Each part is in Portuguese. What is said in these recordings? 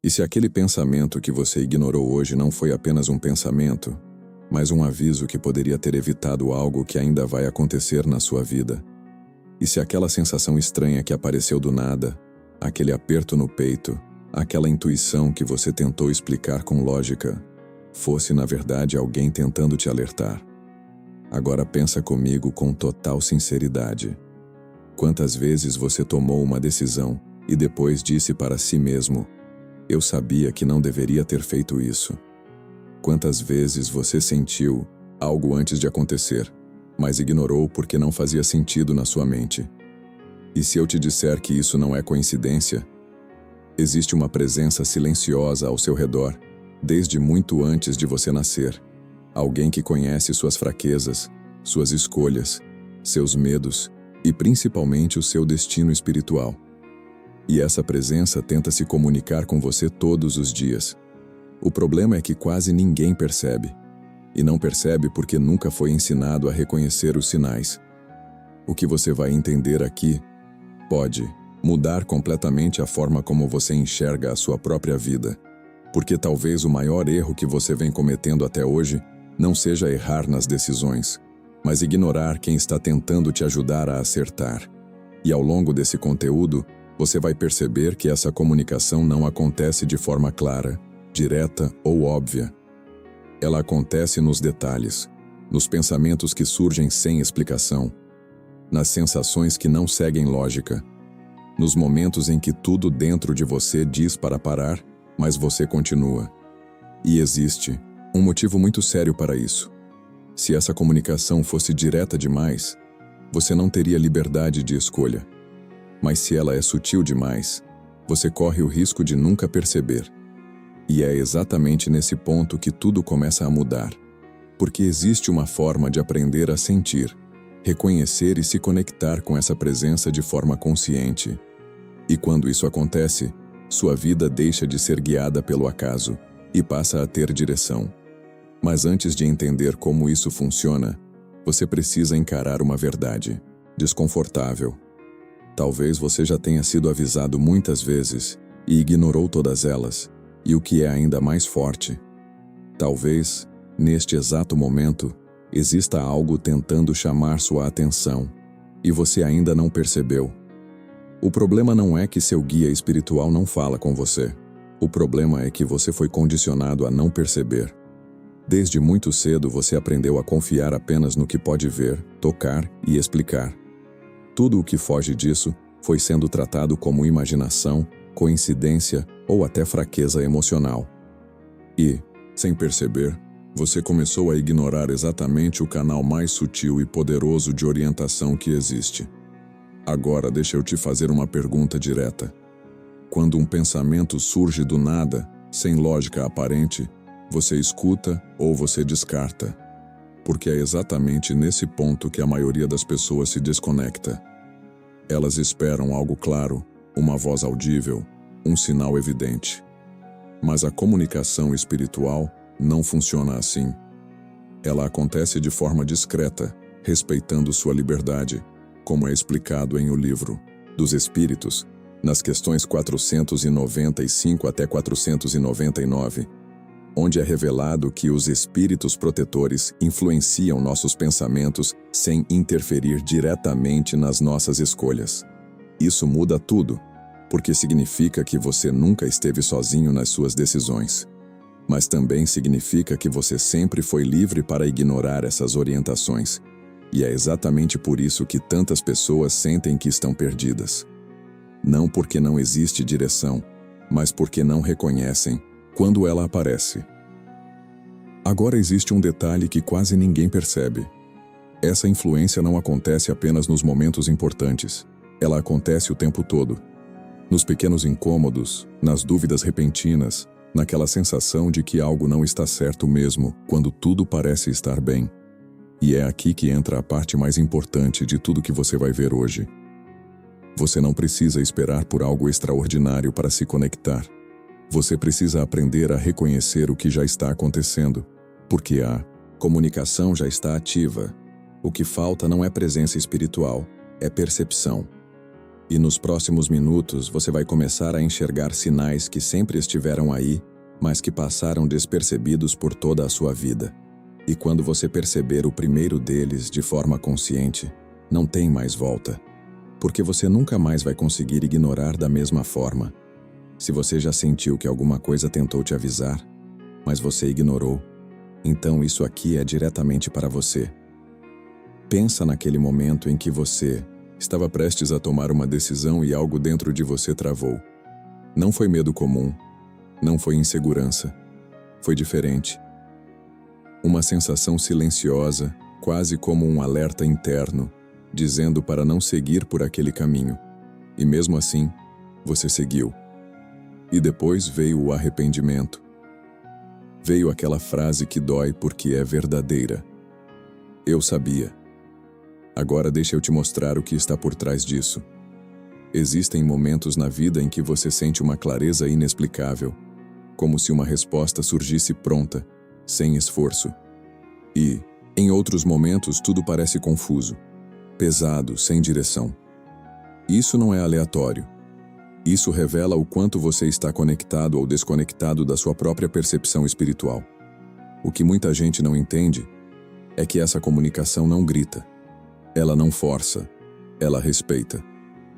E se aquele pensamento que você ignorou hoje não foi apenas um pensamento, mas um aviso que poderia ter evitado algo que ainda vai acontecer na sua vida? E se aquela sensação estranha que apareceu do nada, aquele aperto no peito, aquela intuição que você tentou explicar com lógica, fosse na verdade alguém tentando te alertar? Agora pensa comigo com total sinceridade. Quantas vezes você tomou uma decisão e depois disse para si mesmo: "Eu sabia que não deveria ter feito isso"? Quantas vezes você sentiu algo antes de acontecer, mas ignorou porque não fazia sentido na sua mente? E se eu te disser que isso não é coincidência? Existe uma presença silenciosa ao seu redor, desde muito antes de você nascer. Alguém que conhece suas fraquezas, suas escolhas, seus medos e principalmente o seu destino espiritual. E essa presença tenta se comunicar com você todos os dias. O problema é que quase ninguém percebe. E não percebe porque nunca foi ensinado a reconhecer os sinais. O que você vai entender aqui pode mudar completamente a forma como você enxerga a sua própria vida. Porque talvez o maior erro que você vem cometendo até hoje não seja errar nas decisões, mas ignorar quem está tentando te ajudar a acertar. E ao longo desse conteúdo, você vai perceber que essa comunicação não acontece de forma clara, direta ou óbvia. Ela acontece nos detalhes, nos pensamentos que surgem sem explicação, nas sensações que não seguem lógica, nos momentos em que tudo dentro de você diz para parar, mas você continua. E existe um motivo muito sério para isso. Se essa comunicação fosse direta demais, você não teria liberdade de escolha. Mas se ela é sutil demais, você corre o risco de nunca perceber. E é exatamente nesse ponto que tudo começa a mudar. Porque existe uma forma de aprender a sentir, reconhecer e se conectar com essa presença de forma consciente. E quando isso acontece, sua vida deixa de ser guiada pelo acaso e passa a ter direção. Mas antes de entender como isso funciona, você precisa encarar uma verdade desconfortável. Talvez você já tenha sido avisado muitas vezes e ignorou todas elas, e o que é ainda mais forte, talvez, neste exato momento, exista algo tentando chamar sua atenção, e você ainda não percebeu. O problema não é que seu guia espiritual não fala com você. O problema é que você foi condicionado a não perceber. Desde muito cedo você aprendeu a confiar apenas no que pode ver, tocar e explicar. Tudo o que foge disso foi sendo tratado como imaginação, coincidência ou até fraqueza emocional. E, sem perceber, você começou a ignorar exatamente o canal mais sutil e poderoso de orientação que existe. Agora deixa eu te fazer uma pergunta direta. Quando um pensamento surge do nada, sem lógica aparente, você escuta ou você descarta? Porque é exatamente nesse ponto que a maioria das pessoas se desconecta. Elas esperam algo claro, uma voz audível, um sinal evidente. Mas a comunicação espiritual não funciona assim. Ela acontece de forma discreta, respeitando sua liberdade, como é explicado em O Livro dos Espíritos, nas questões 495 até 499, onde é revelado que os espíritos protetores influenciam nossos pensamentos sem interferir diretamente nas nossas escolhas. Isso muda tudo, porque significa que você nunca esteve sozinho nas suas decisões. Mas também significa que você sempre foi livre para ignorar essas orientações. E é exatamente por isso que tantas pessoas sentem que estão perdidas. Não porque não existe direção, mas porque não reconhecem quando ela aparece. Agora existe um detalhe que quase ninguém percebe. Essa influência não acontece apenas nos momentos importantes. Ela acontece o tempo todo. Nos pequenos incômodos, nas dúvidas repentinas, naquela sensação de que algo não está certo mesmo quando tudo parece estar bem. E é aqui que entra a parte mais importante de tudo que você vai ver hoje. Você não precisa esperar por algo extraordinário para se conectar. Você precisa aprender a reconhecer o que já está acontecendo, porque a comunicação já está ativa. O que falta não é presença espiritual, é percepção. E nos próximos minutos você vai começar a enxergar sinais que sempre estiveram aí, mas que passaram despercebidos por toda a sua vida. E quando você perceber o primeiro deles de forma consciente, não tem mais volta, porque você nunca mais vai conseguir ignorar da mesma forma. Se você já sentiu que alguma coisa tentou te avisar, mas você ignorou, então isso aqui é diretamente para você. Pensa naquele momento em que você estava prestes a tomar uma decisão e algo dentro de você travou. Não foi medo comum, não foi insegurança, foi diferente. Uma sensação silenciosa, quase como um alerta interno, dizendo para não seguir por aquele caminho. E mesmo assim, você seguiu. E depois veio o arrependimento. Veio aquela frase que dói porque é verdadeira. Eu sabia. Agora deixa eu te mostrar o que está por trás disso. Existem momentos na vida em que você sente uma clareza inexplicável, como se uma resposta surgisse pronta, sem esforço. E, em outros momentos, tudo parece confuso, pesado, sem direção. Isso não é aleatório. Isso revela o quanto você está conectado ou desconectado da sua própria percepção espiritual. O que muita gente não entende é que essa comunicação não grita. Ela não força, ela respeita.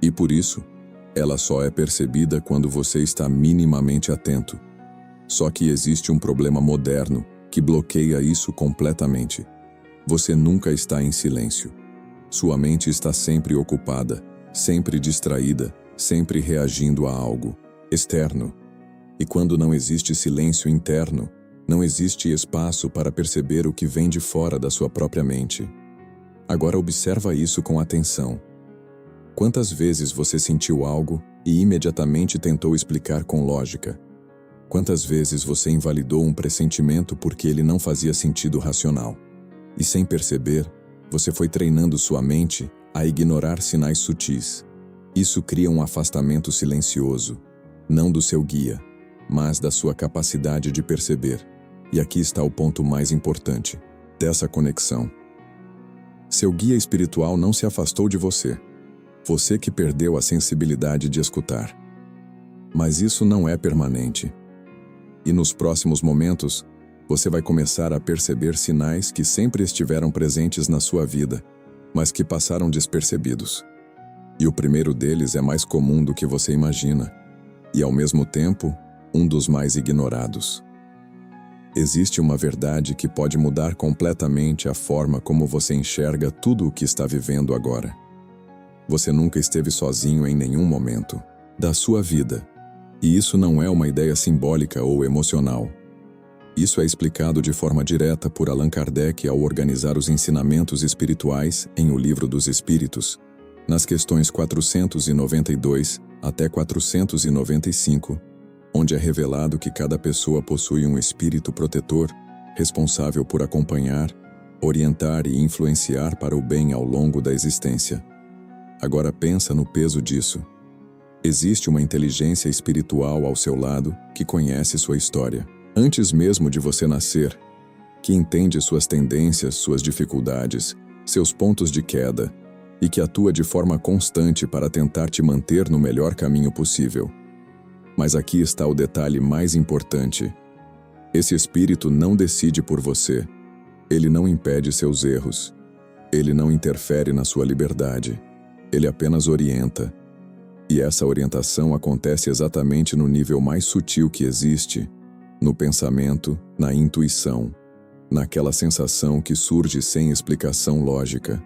E por isso, ela só é percebida quando você está minimamente atento. Só que existe um problema moderno que bloqueia isso completamente. Você nunca está em silêncio. Sua mente está sempre ocupada, sempre distraída, sempre reagindo a algo externo. E quando não existe silêncio interno, não existe espaço para perceber o que vem de fora da sua própria mente. Agora observa isso com atenção. Quantas vezes você sentiu algo e imediatamente tentou explicar com lógica? Quantas vezes você invalidou um pressentimento porque ele não fazia sentido racional? E sem perceber, você foi treinando sua mente a ignorar sinais sutis. Isso cria um afastamento silencioso, não do seu guia, mas da sua capacidade de perceber. E aqui está o ponto mais importante dessa conexão. Seu guia espiritual não se afastou de você. Você que perdeu a sensibilidade de escutar. Mas isso não é permanente. E nos próximos momentos, você vai começar a perceber sinais que sempre estiveram presentes na sua vida, mas que passaram despercebidos. E o primeiro deles é mais comum do que você imagina, e ao mesmo tempo, um dos mais ignorados. Existe uma verdade que pode mudar completamente a forma como você enxerga tudo o que está vivendo agora. Você nunca esteve sozinho em nenhum momento da sua vida. E isso não é uma ideia simbólica ou emocional. Isso é explicado de forma direta por Allan Kardec ao organizar os ensinamentos espirituais em O Livro dos Espíritos, nas questões 492 até 495, onde é revelado que cada pessoa possui um espírito protetor, responsável por acompanhar, orientar e influenciar para o bem ao longo da existência. Agora pensa no peso disso. Existe uma inteligência espiritual ao seu lado que conhece sua história, antes mesmo de você nascer, que entende suas tendências, suas dificuldades, seus pontos de queda, e que atua de forma constante para tentar te manter no melhor caminho possível. Mas aqui está o detalhe mais importante. Esse espírito não decide por você. Ele não impede seus erros. Ele não interfere na sua liberdade. Ele apenas orienta. E essa orientação acontece exatamente no nível mais sutil que existe, no pensamento, na intuição, naquela sensação que surge sem explicação lógica.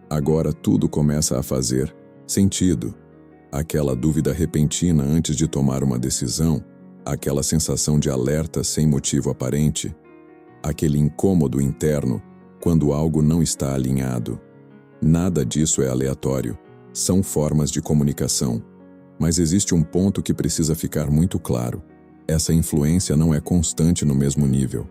Agora tudo começa a fazer sentido. Aquela dúvida repentina antes de tomar uma decisão, aquela sensação de alerta sem motivo aparente, aquele incômodo interno quando algo não está alinhado. Nada disso é aleatório, são formas de comunicação. Mas existe um ponto que precisa ficar muito claro. Essa influência não é constante no mesmo nível.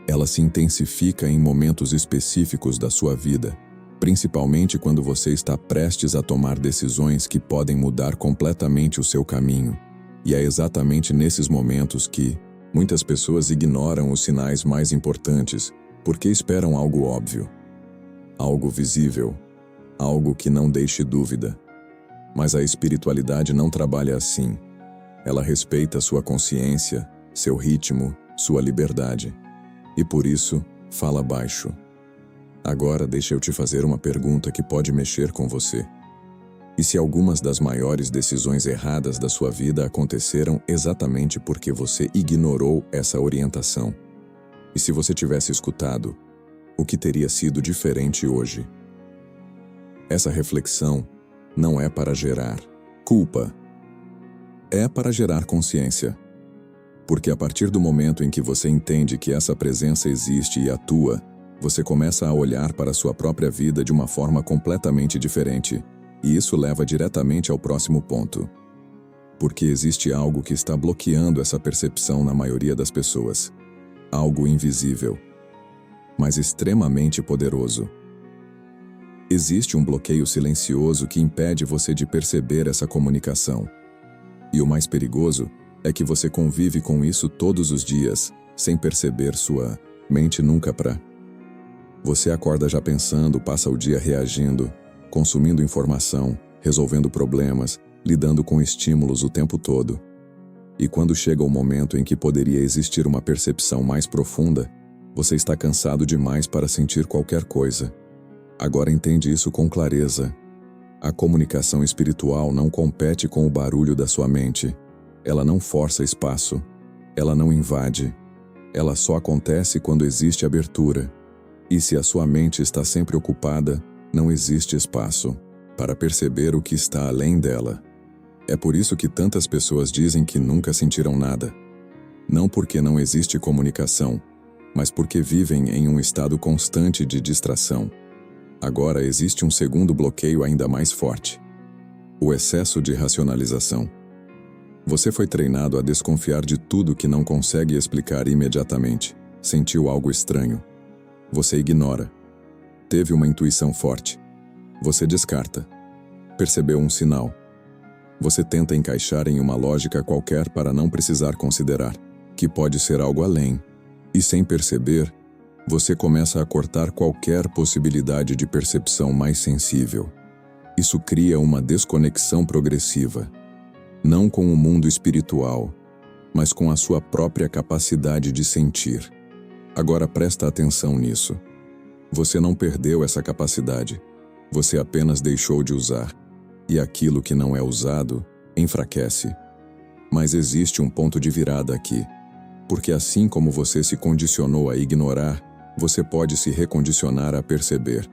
Ela se intensifica em momentos específicos da sua vida, principalmente quando você está prestes a tomar decisões que podem mudar completamente o seu caminho. E é exatamente nesses momentos que muitas pessoas ignoram os sinais mais importantes porque esperam algo óbvio, algo visível, algo que não deixe dúvida. Mas a espiritualidade não trabalha assim. Ela respeita sua consciência, seu ritmo, sua liberdade. E por isso, fala baixo. Agora deixa eu te fazer uma pergunta que pode mexer com você. E se algumas das maiores decisões erradas da sua vida aconteceram exatamente porque você ignorou essa orientação? E se você tivesse escutado, o que teria sido diferente hoje? Essa reflexão não é para gerar culpa. É para gerar consciência. Porque a partir do momento em que você entende que essa presença existe e atua, você começa a olhar para a sua própria vida de uma forma completamente diferente. E isso leva diretamente ao próximo ponto. Porque existe algo que está bloqueando essa percepção na maioria das pessoas. Algo invisível, mas extremamente poderoso. Existe um bloqueio silencioso que impede você de perceber essa comunicação. E o mais perigoso é que você convive com isso todos os dias, sem perceber sua mente nunca para. Você acorda já pensando, passa o dia reagindo, consumindo informação, resolvendo problemas, lidando com estímulos o tempo todo. E quando chega o momento em que poderia existir uma percepção mais profunda, você está cansado demais para sentir qualquer coisa. Agora entende isso com clareza. A comunicação espiritual não compete com o barulho da sua mente. Ela não força espaço. Ela não invade. Ela só acontece quando existe abertura. E se a sua mente está sempre ocupada, não existe espaço para perceber o que está além dela. É por isso que tantas pessoas dizem que nunca sentiram nada. Não porque não existe comunicação, mas porque vivem em um estado constante de distração. Agora existe um segundo bloqueio ainda mais forte: o excesso de racionalização. Você foi treinado a desconfiar de tudo que não consegue explicar imediatamente. Sentiu algo estranho. Você ignora. Teve uma intuição forte. Você descarta. Percebeu um sinal. Você tenta encaixar em uma lógica qualquer para não precisar considerar que pode ser algo além. E sem perceber, você começa a cortar qualquer possibilidade de percepção mais sensível. Isso cria uma desconexão progressiva, não com o mundo espiritual, mas com a sua própria capacidade de sentir. Agora presta atenção nisso. Você não perdeu essa capacidade, você apenas deixou de usar. E aquilo que não é usado, enfraquece. Mas existe um ponto de virada aqui. Porque assim como você se condicionou a ignorar, você pode se recondicionar a perceber.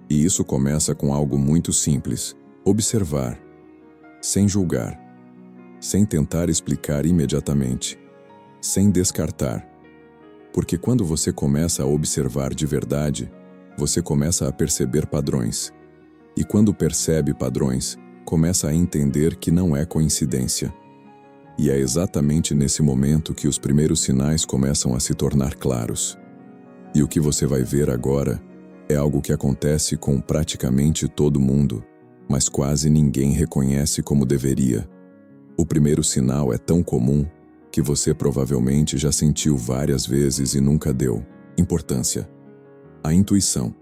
E isso começa com algo muito simples: observar, sem julgar, sem tentar explicar imediatamente, sem descartar. Porque quando você começa a observar de verdade, você começa a perceber padrões. E quando percebe padrões, começa a entender que não é coincidência. E é exatamente nesse momento que os primeiros sinais começam a se tornar claros. E o que você vai ver agora é algo que acontece com praticamente todo mundo, mas quase ninguém reconhece como deveria. O primeiro sinal é tão comum que você provavelmente já sentiu várias vezes e nunca deu importância: a intuição.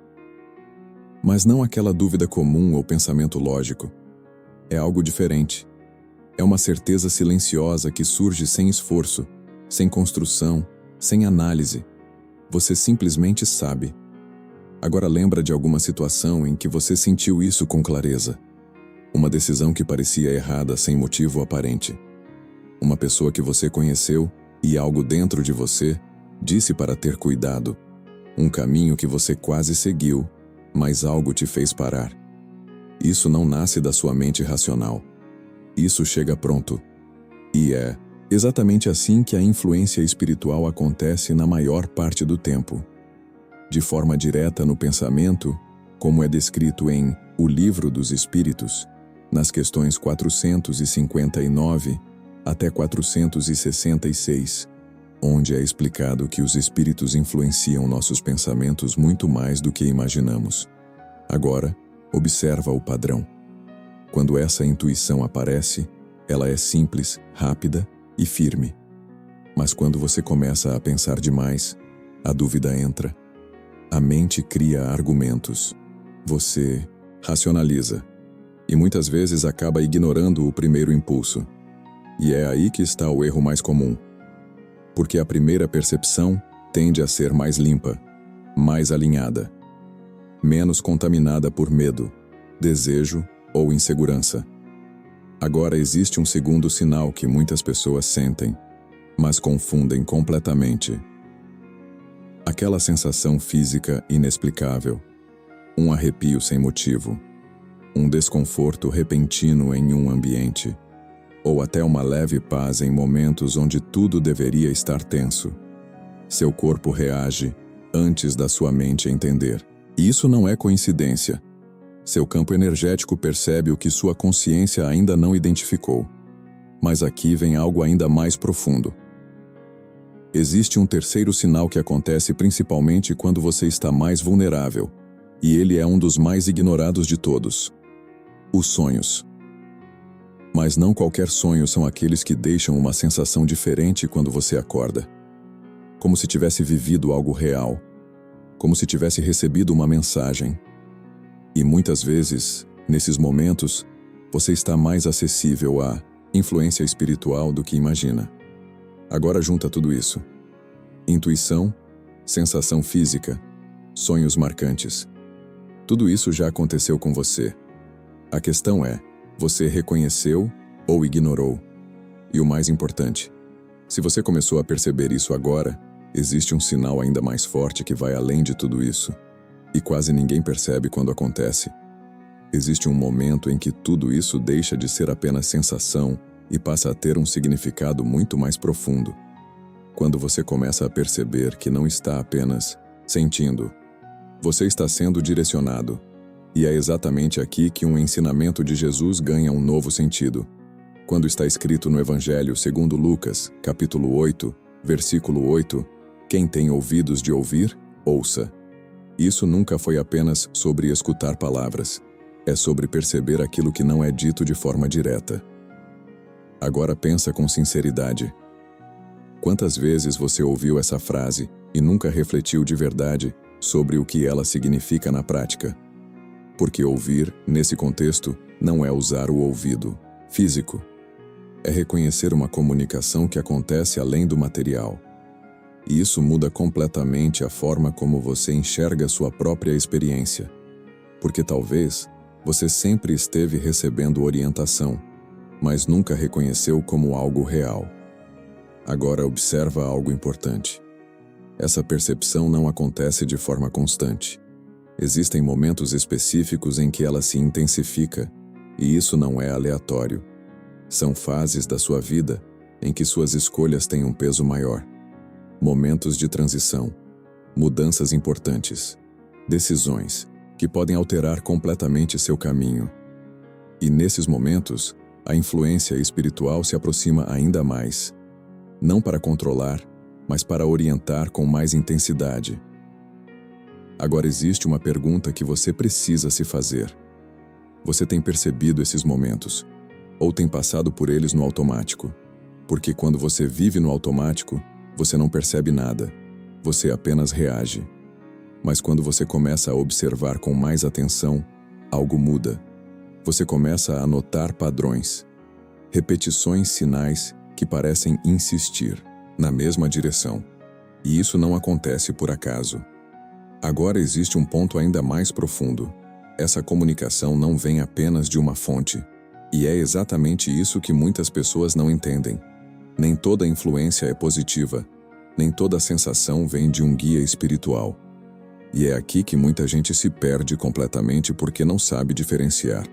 Mas não aquela dúvida comum ou pensamento lógico. É algo diferente. É uma certeza silenciosa que surge sem esforço, sem construção, sem análise. Você simplesmente sabe. Agora lembra de alguma situação em que você sentiu isso com clareza. Uma decisão que parecia errada sem motivo aparente. Uma pessoa que você conheceu e algo dentro de você disse para ter cuidado. Um caminho que você quase seguiu, mas algo te fez parar. Isso não nasce da sua mente racional. Isso chega pronto. E é exatamente assim que a influência espiritual acontece na maior parte do tempo. De forma direta no pensamento, como é descrito em O Livro dos Espíritos, nas questões 459 até 466, onde é explicado que os espíritos influenciam nossos pensamentos muito mais do que imaginamos. Agora, observa o padrão. Quando essa intuição aparece, ela é simples, rápida e firme. Mas quando você começa a pensar demais, a dúvida entra. A mente cria argumentos. Você racionaliza. e muitas vezes acaba ignorando o primeiro impulso. E é aí que está o erro mais comum. Porque a primeira percepção tende a ser mais limpa, mais alinhada, menos contaminada por medo, desejo ou insegurança. Agora existe um segundo sinal que muitas pessoas sentem, mas confundem completamente. Aquela sensação física inexplicável, um arrepio sem motivo, um desconforto repentino em um ambiente, ou até uma leve paz em momentos onde tudo deveria estar tenso. Seu corpo reage antes da sua mente entender. E isso não é coincidência. Seu campo energético percebe o que sua consciência ainda não identificou. Mas aqui vem algo ainda mais profundo. Existe um terceiro sinal que acontece principalmente quando você está mais vulnerável, e ele é um dos mais ignorados de todos: os sonhos. Mas não qualquer sonho são aqueles que deixam uma sensação diferente quando você acorda. Como se tivesse vivido algo real, como se tivesse recebido uma mensagem. E muitas vezes, nesses momentos, você está mais acessível à influência espiritual do que imagina. Agora junta tudo isso: intuição, sensação física, sonhos marcantes. Tudo isso já aconteceu com você. A questão é, você reconheceu ou ignorou? E o mais importante, se você começou a perceber isso agora, existe um sinal ainda mais forte que vai além de tudo isso. E quase ninguém percebe quando acontece. Existe um momento em que tudo isso deixa de ser apenas sensação e passa a ter um significado muito mais profundo. Quando você começa a perceber que não está apenas sentindo, você está sendo direcionado. E é exatamente aqui que um ensinamento de Jesus ganha um novo sentido. Quando está escrito no Evangelho segundo Lucas, capítulo 8, versículo 8, quem tem ouvidos de ouvir, ouça. Isso nunca foi apenas sobre escutar palavras. É sobre perceber aquilo que não é dito de forma direta. Agora pensa com sinceridade. Quantas vezes você ouviu essa frase e nunca refletiu de verdade sobre o que ela significa na prática? Porque ouvir, nesse contexto, não é usar o ouvido físico. É reconhecer uma comunicação que acontece além do material. E isso muda completamente a forma como você enxerga sua própria experiência. Porque talvez você sempre esteve recebendo orientação, mas nunca reconheceu como algo real. Agora observa algo importante. Essa percepção não acontece de forma constante. Existem momentos específicos em que ela se intensifica, e isso não é aleatório. São fases da sua vida em que suas escolhas têm um peso maior. Momentos de transição, mudanças importantes, decisões que podem alterar completamente seu caminho. E nesses momentos, a influência espiritual se aproxima ainda mais, não para controlar, mas para orientar com mais intensidade. Agora existe uma pergunta que você precisa se fazer. Você tem percebido esses momentos, ou tem passado por eles no automático? Porque quando você vive no automático, você não percebe nada, você apenas reage. Mas quando você começa a observar com mais atenção, algo muda. Você começa a notar padrões, repetições, sinais que parecem insistir na mesma direção. E isso não acontece por acaso. Agora existe um ponto ainda mais profundo. Essa comunicação não vem apenas de uma fonte. E é exatamente isso que muitas pessoas não entendem. Nem toda influência é positiva, nem toda sensação vem de um guia espiritual. E é aqui que muita gente se perde completamente porque não sabe diferenciar.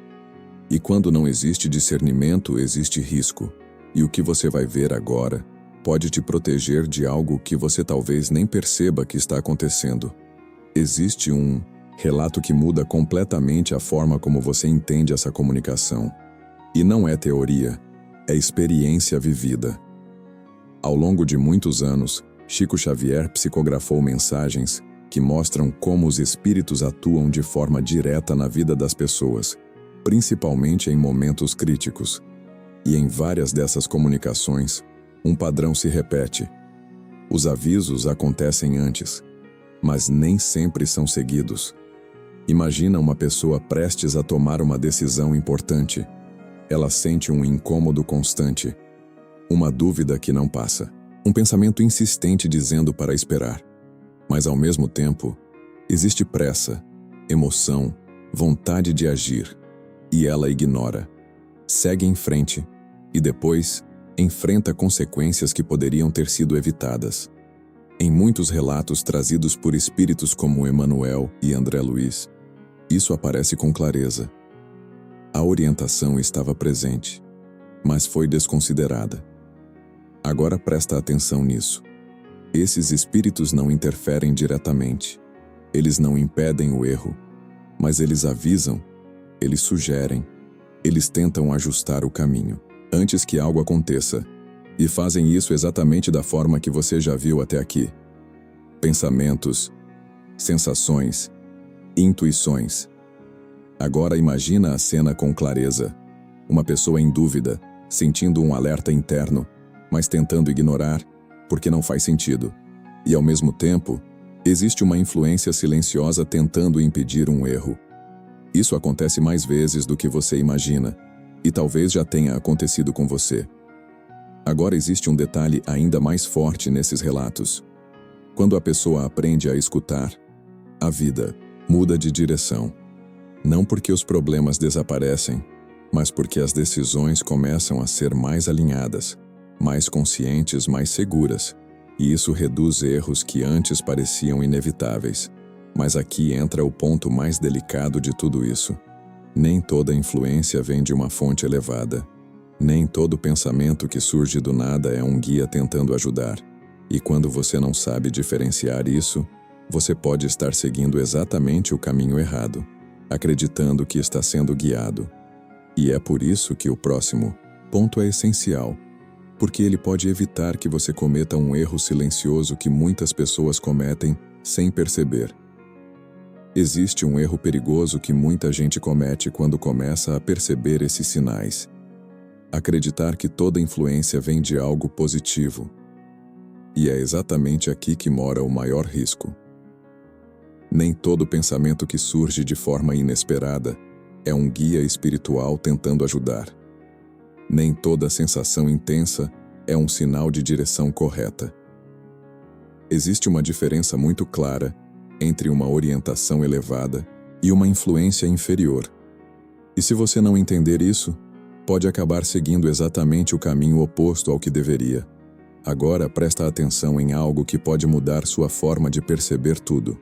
E quando não existe discernimento, existe risco. E o que você vai ver agora pode te proteger de algo que você talvez nem perceba que está acontecendo. Existe um relato que muda completamente a forma como você entende essa comunicação. E não é teoria, é experiência vivida. Ao longo de muitos anos, Chico Xavier psicografou mensagens que mostram como os espíritos atuam de forma direta na vida das pessoas, principalmente em momentos críticos. E em várias dessas comunicações, um padrão se repete. Os avisos acontecem antes, mas nem sempre são seguidos. Imagina uma pessoa prestes a tomar uma decisão importante. Ela sente um incômodo constante, uma dúvida que não passa, um pensamento insistente dizendo para esperar. Mas ao mesmo tempo, existe pressa, emoção, vontade de agir, e ela ignora. Segue em frente, e depois enfrenta consequências que poderiam ter sido evitadas. Em muitos relatos trazidos por espíritos como Emmanuel e André Luiz, isso aparece com clareza. A orientação estava presente, mas foi desconsiderada. Agora presta atenção nisso. Esses espíritos não interferem diretamente. Eles não impedem o erro, mas eles avisam, eles sugerem, eles tentam ajustar o caminho antes que algo aconteça, e fazem isso exatamente da forma que você já viu até aqui. Pensamentos, sensações, intuições. Agora imagina a cena com clareza. Uma pessoa em dúvida, sentindo um alerta interno, mas tentando ignorar, porque não faz sentido. E ao mesmo tempo, existe uma influência silenciosa tentando impedir um erro. Isso acontece mais vezes do que você imagina, e talvez já tenha acontecido com você. Agora existe um detalhe ainda mais forte nesses relatos. Quando a pessoa aprende a escutar, a vida muda de direção. Não porque os problemas desaparecem, mas porque as decisões começam a ser mais alinhadas, mais conscientes, mais seguras. E isso reduz erros que antes pareciam inevitáveis. Mas aqui entra o ponto mais delicado de tudo isso. Nem toda influência vem de uma fonte elevada. Nem todo pensamento que surge do nada é um guia tentando ajudar. E quando você não sabe diferenciar isso, você pode estar seguindo exatamente o caminho errado, acreditando que está sendo guiado. E é por isso que o próximo ponto é essencial, porque ele pode evitar que você cometa um erro silencioso que muitas pessoas cometem sem perceber. Existe um erro perigoso que muita gente comete quando começa a perceber esses sinais. Acreditar que toda influência vem de algo positivo. E é exatamente aqui que mora o maior risco. Nem todo pensamento que surge de forma inesperada é um guia espiritual tentando ajudar. Nem toda sensação intensa é um sinal de direção correta. Existe uma diferença muito clara entre uma orientação elevada e uma influência inferior. E se você não entender isso, pode acabar seguindo exatamente o caminho oposto ao que deveria. Agora presta atenção em algo que pode mudar sua forma de perceber tudo.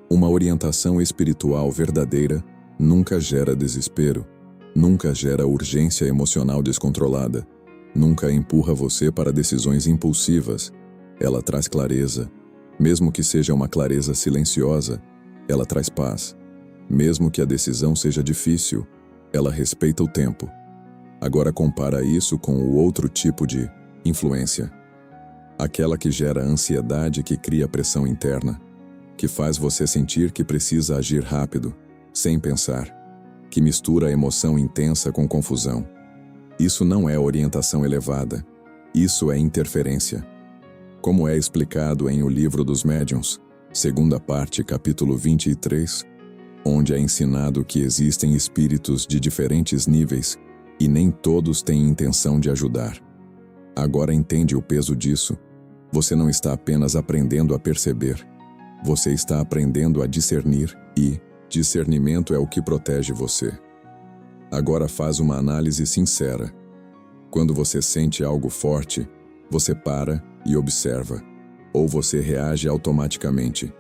Uma orientação espiritual verdadeira nunca gera desespero, nunca gera urgência emocional descontrolada, nunca empurra você para decisões impulsivas. Ela traz clareza. Mesmo que seja uma clareza silenciosa, ela traz paz. Mesmo que a decisão seja difícil, ela respeita o tempo. Agora compara isso com o outro tipo de influência. Aquela que gera ansiedade, que cria pressão interna, que faz você sentir que precisa agir rápido, sem pensar, que mistura a emoção intensa com confusão. Isso não é orientação elevada, isso é interferência. Como é explicado em O Livro dos Médiuns, segunda parte, capítulo 23, onde é ensinado que existem espíritos de diferentes níveis e nem todos têm intenção de ajudar. Agora entende o peso disso. Você não está apenas aprendendo a perceber, você está aprendendo a discernir e discernimento é o que protege você. Agora faz uma análise sincera. Quando você sente algo forte, você para e observa, ou você reage automaticamente,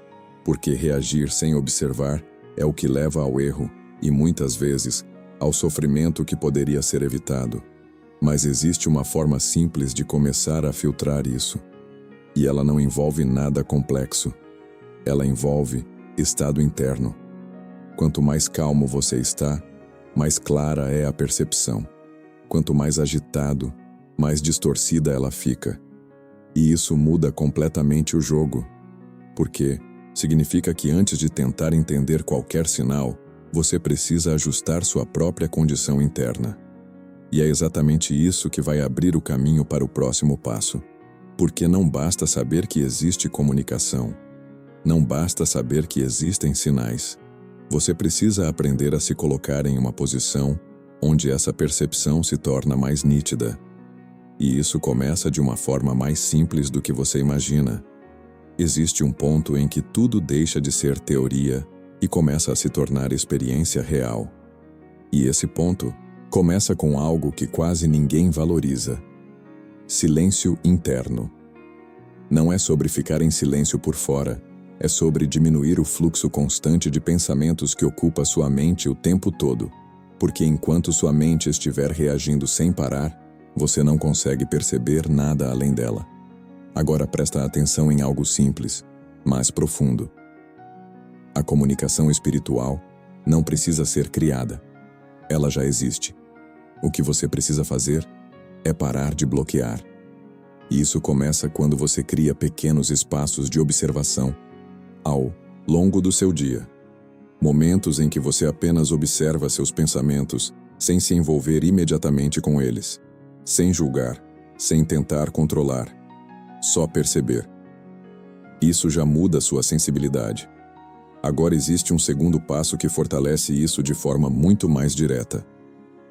porque reagir sem observar é o que leva ao erro e, muitas vezes, ao sofrimento que poderia ser evitado. Mas existe uma forma simples de começar a filtrar isso. E ela não envolve nada complexo. Ela envolve estado interno. Quanto mais calmo você está, mais clara é a percepção. Quanto mais agitado, mais distorcida ela fica. E isso muda completamente o jogo. Porque significa que antes de tentar entender qualquer sinal, você precisa ajustar sua própria condição interna. E é exatamente isso que vai abrir o caminho para o próximo passo. Porque não basta saber que existe comunicação. Não basta saber que existem sinais. Você precisa aprender a se colocar em uma posição onde essa percepção se torna mais nítida. E isso começa de uma forma mais simples do que você imagina. Existe um ponto em que tudo deixa de ser teoria e começa a se tornar experiência real. E esse ponto começa com algo que quase ninguém valoriza: silêncio interno. Não é sobre ficar em silêncio por fora, é sobre diminuir o fluxo constante de pensamentos que ocupa sua mente o tempo todo, porque enquanto sua mente estiver reagindo sem parar, você não consegue perceber nada além dela. Agora presta atenção em algo simples, mas profundo. A comunicação espiritual não precisa ser criada. Ela já existe. O que você precisa fazer é parar de bloquear. E isso começa quando você cria pequenos espaços de observação ao longo do seu dia. Momentos em que você apenas observa seus pensamentos sem se envolver imediatamente com eles, sem julgar, sem tentar controlar, só perceber. Isso já muda sua sensibilidade. Agora existe um segundo passo que fortalece isso de forma muito mais direta.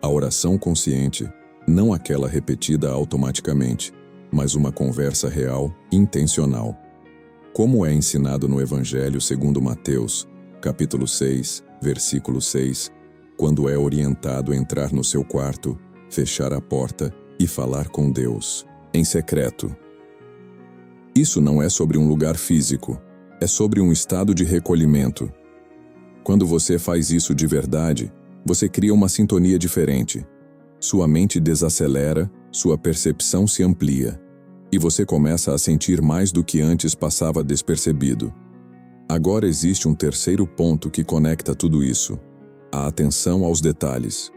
A oração consciente, não aquela repetida automaticamente, mas uma conversa real, intencional. Como é ensinado no Evangelho segundo Mateus, capítulo 6, versículo 6, quando é orientado a entrar no seu quarto, fechar a porta e falar com Deus, em secreto. Isso não é sobre um lugar físico, é sobre um estado de recolhimento. Quando você faz isso de verdade, você cria uma sintonia diferente. Sua mente desacelera, sua percepção se amplia, e você começa a sentir mais do que antes passava despercebido. Agora existe um terceiro ponto que conecta tudo isso: a atenção aos detalhes.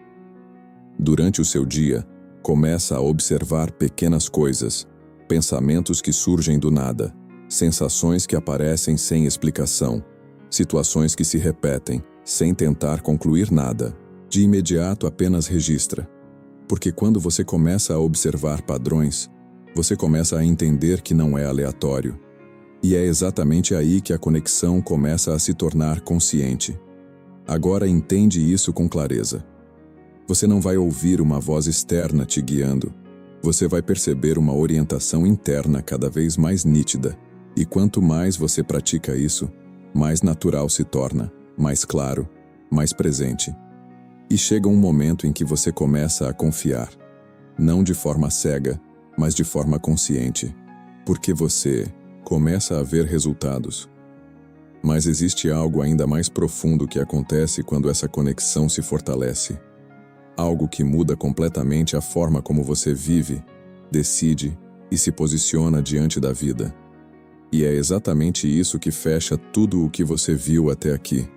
Durante o seu dia, começa a observar pequenas coisas, pensamentos que surgem do nada, sensações que aparecem sem explicação, situações que se repetem, sem tentar concluir nada. De imediato apenas registra. Porque quando você começa a observar padrões, você começa a entender que não é aleatório. E é exatamente aí que a conexão começa a se tornar consciente. Agora entende isso com clareza. Você não vai ouvir uma voz externa te guiando. Você vai perceber uma orientação interna cada vez mais nítida. E quanto mais você pratica isso, mais natural se torna, mais claro, mais presente. E chega um momento em que você começa a confiar. Não de forma cega, mas de forma consciente. Porque você começa a ver resultados. Mas existe algo ainda mais profundo que acontece quando essa conexão se fortalece. Algo que muda completamente a forma como você vive, decide e se posiciona diante da vida. E é exatamente isso que fecha tudo o que você viu até aqui.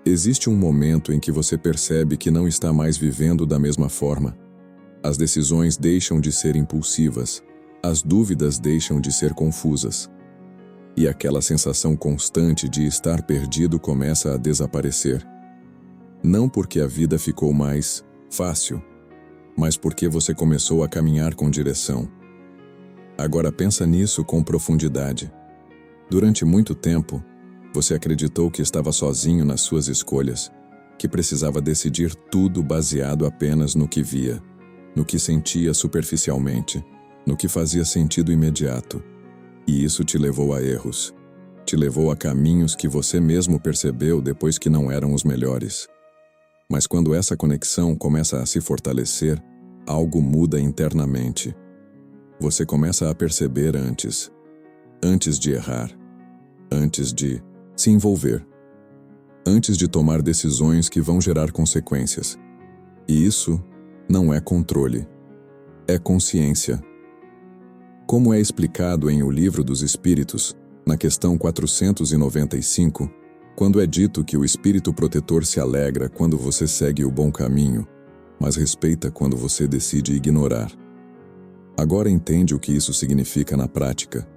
Existe um momento em que você percebe que não está mais vivendo da mesma forma. As decisões deixam de ser impulsivas, as dúvidas deixam de ser confusas. E aquela sensação constante de estar perdido começa a desaparecer. Não porque a vida ficou mais fácil, mas porque você começou a caminhar com direção. Agora pensa nisso com profundidade. Durante muito tempo, você acreditou que estava sozinho nas suas escolhas, que precisava decidir tudo baseado apenas no que via, no que sentia superficialmente, no que fazia sentido imediato. E isso te levou a erros. Te levou a caminhos que você mesmo percebeu depois que não eram os melhores. Mas quando essa conexão começa a se fortalecer, algo muda internamente. Você começa a perceber antes de errar, antes de se envolver, antes de tomar decisões que vão gerar consequências. E isso não é controle, é consciência. Como é explicado em O Livro dos Espíritos, na questão 495, quando é dito que o espírito protetor se alegra quando você segue o bom caminho, mas respeita quando você decide ignorar. Agora entende o que isso significa na prática.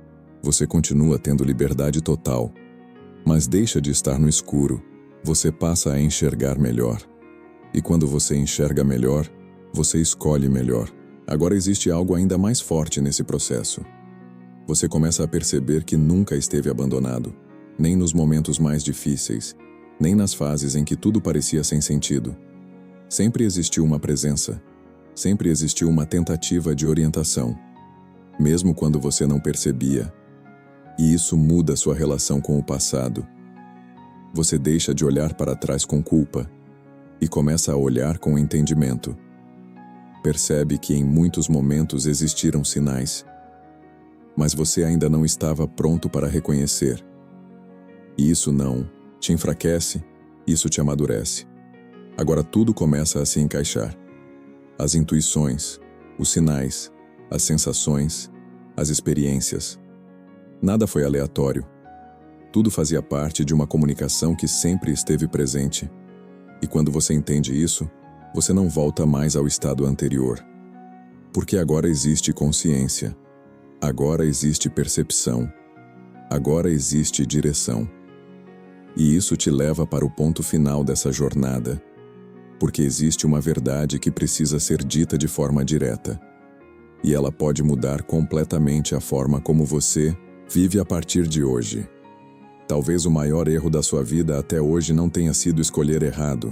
Você continua tendo liberdade total, mas deixa de estar no escuro. Você passa a enxergar melhor. E quando você enxerga melhor, você escolhe melhor. Agora existe algo ainda mais forte nesse processo. Você começa a perceber que nunca esteve abandonado, nem nos momentos mais difíceis, nem nas fases em que tudo parecia sem sentido. Sempre existiu uma presença, sempre existiu uma tentativa de orientação, mesmo quando você não percebia. E isso muda sua relação com o passado. Você deixa de olhar para trás com culpa e começa a olhar com entendimento. Percebe que em muitos momentos existiram sinais, mas você ainda não estava pronto para reconhecer. E isso não te enfraquece, isso te amadurece. Agora tudo começa a se encaixar. As intuições, os sinais, as sensações, as experiências. Nada foi aleatório. Tudo fazia parte de uma comunicação que sempre esteve presente. E quando você entende isso, você não volta mais ao estado anterior. Porque agora existe consciência. Agora existe percepção. Agora existe direção. E isso te leva para o ponto final dessa jornada, porque existe uma verdade que precisa ser dita de forma direta. E ela pode mudar completamente a forma como você vive a partir de hoje. Talvez o maior erro da sua vida até hoje não tenha sido escolher errado,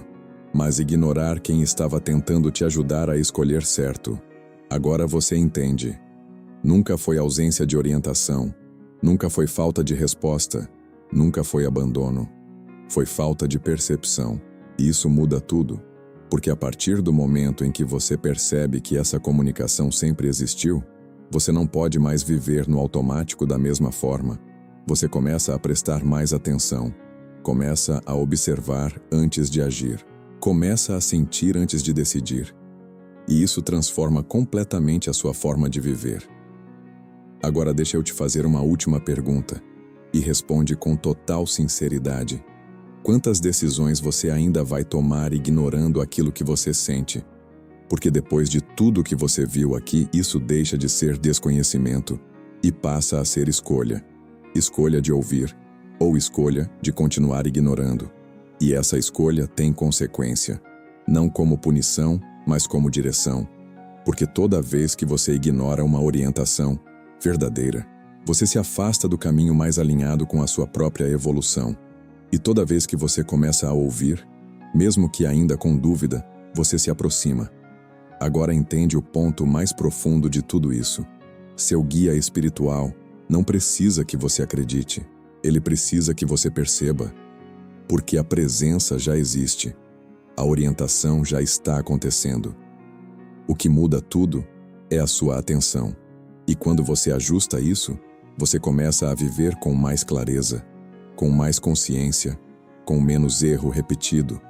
mas ignorar quem estava tentando te ajudar a escolher certo. Agora você entende. Nunca foi ausência de orientação, nunca foi falta de resposta, nunca foi abandono. Foi falta de percepção. E isso muda tudo, porque a partir do momento em que você percebe que essa comunicação sempre existiu, você não pode mais viver no automático da mesma forma. Você começa a prestar mais atenção, começa a observar antes de agir, começa a sentir antes de decidir. E isso transforma completamente a sua forma de viver. Agora deixa eu te fazer uma última pergunta, e responde com total sinceridade. Quantas decisões você ainda vai tomar ignorando aquilo que você sente? Porque depois de tudo que você viu aqui, isso deixa de ser desconhecimento e passa a ser escolha. Escolha de ouvir, ou escolha de continuar ignorando. E essa escolha tem consequência, não como punição, mas como direção. Porque toda vez que você ignora uma orientação verdadeira, você se afasta do caminho mais alinhado com a sua própria evolução. E toda vez que você começa a ouvir, mesmo que ainda com dúvida, você se aproxima. Agora entende o ponto mais profundo de tudo isso. Seu guia espiritual não precisa que você acredite, ele precisa que você perceba. Porque a presença já existe, a orientação já está acontecendo. O que muda tudo é a sua atenção. E quando você ajusta isso, você começa a viver com mais clareza, com mais consciência, com menos erro repetido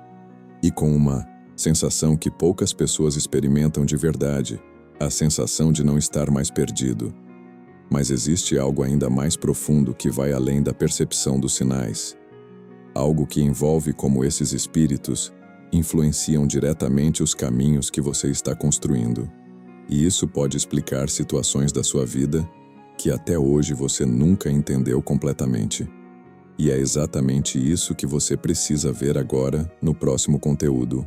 e com uma sensação que poucas pessoas experimentam de verdade, a sensação de não estar mais perdido. Mas existe algo ainda mais profundo que vai além da percepção dos sinais. Algo que envolve como esses espíritos influenciam diretamente os caminhos que você está construindo. E isso pode explicar situações da sua vida que até hoje você nunca entendeu completamente. E é exatamente isso que você precisa ver agora no próximo conteúdo.